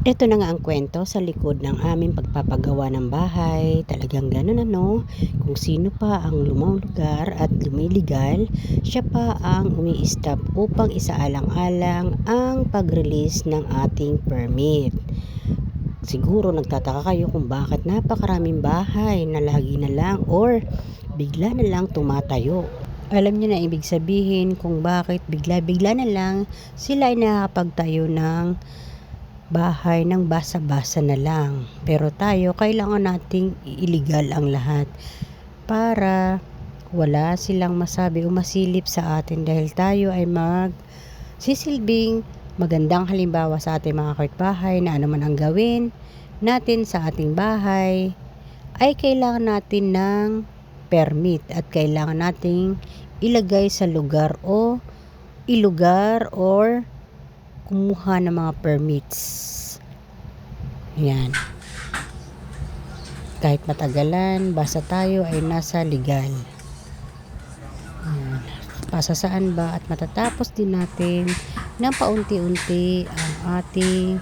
Ito na nga ang kwento sa likod ng aming pagpapagawa ng bahay. Talagang gano'n ano, kung sino pa ang lugar at lumiligal, siya pa ang umi-stop upang isaalang-alang ang pag-release ng ating permit. Siguro nagtataka kayo kung bakit napakaraming bahay na lagi na lang or bigla na lang tumatayo. Alam niyo na ibig sabihin kung bakit bigla-bigla na lang sila ay nakakapagtayo ng bahay ng basa-basa na lang. Pero tayo, kailangan nating iligal ang lahat para wala silang masabi o masilip sa atin dahil tayo ay sisilbing magandang halimbawa sa ating mga kapitbahay na anuman ang gawin natin sa ating bahay ay kailangan natin ng permit at kailangan nating ilagay sa lugar o ilugar or kumuha ng mga permits. Yan. Kahit matagalan, basta tayo ay nasa legal. Yan. Pasasaan ba at matatapos din natin ng paunti-unti ang ating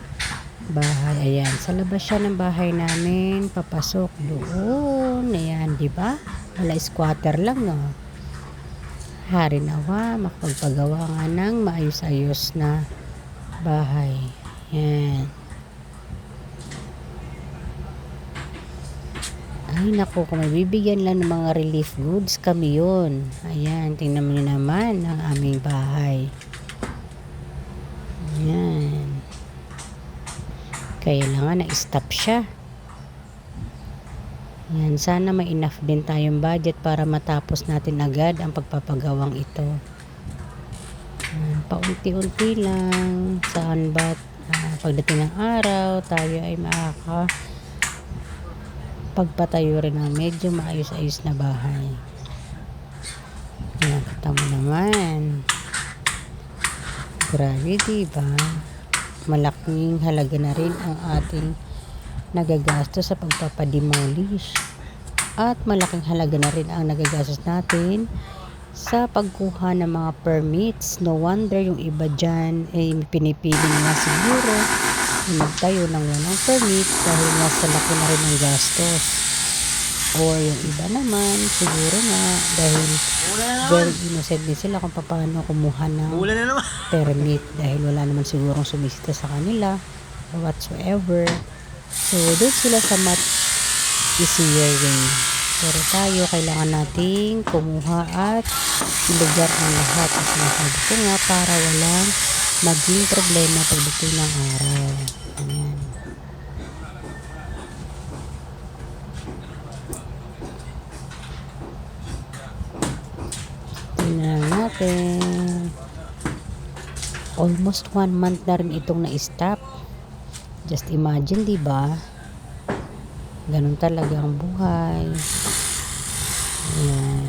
bahay. Ayan, sa labas siya ng bahay namin, papasok doon. Ayan, di ba? Wala squatter lang, no? Hari nawa, makapagpagawa nga ng maayos-ayos na bahay. Yan. Ay naku, kung may bibigyan lang ng mga relief goods, kami yun. Ayan, tingnan mo naman ang aming bahay. Ayan. Kailangan na-stop siya. Ayan, sana may enough din tayong budget para matapos natin agad ang pagpapagawang ito. Paunti-unti lang saan ba't pagdating ng araw tayo ay pagpatayo rin ng medyo maayos-ayos na bahay. Ayan, kita mo naman, grabe diba, malaking halaga na rin ang ating nagagastos sa pagpapademolish at malaking halaga na rin ang nagagastos natin sa pagkuha ng mga permits. No wonder yung iba dyan ay pinipili na siguro magtayo ng walang permit dahil nasa laki na rin ang gastos, or yung iba naman siguro nga dahil very innocent din sila kung paano kumuha ng permit dahil wala naman sigurong sumisita sa kanila or whatsoever, so doon sila sa much easier way. Pero tayo, kailangan nating kumuha at ilugar ang lahat. At sinasabi ko nga para walang maging problema pagdating ng araw. Ayan. Tingnan natin. Almost 1 month na rin itong na-stop. Just imagine, diba? Ganun talaga ang buhay. Ayan.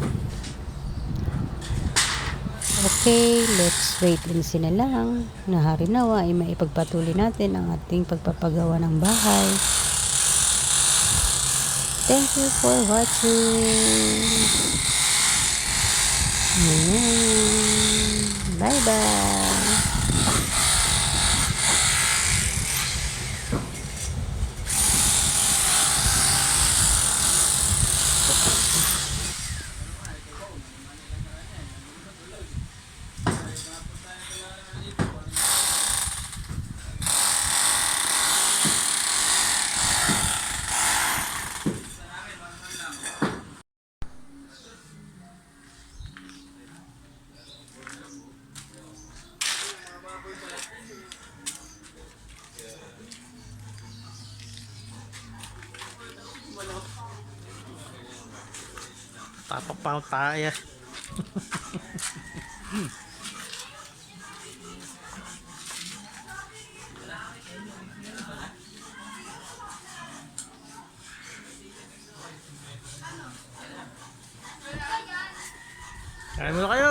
Okay, let's wait and see na lang na harinawa ay maipagpatuloy natin ang ating pagpapagawa ng bahay. Thank you for watching. Bye bye. Tapak tayo. Kaya mo na kayo.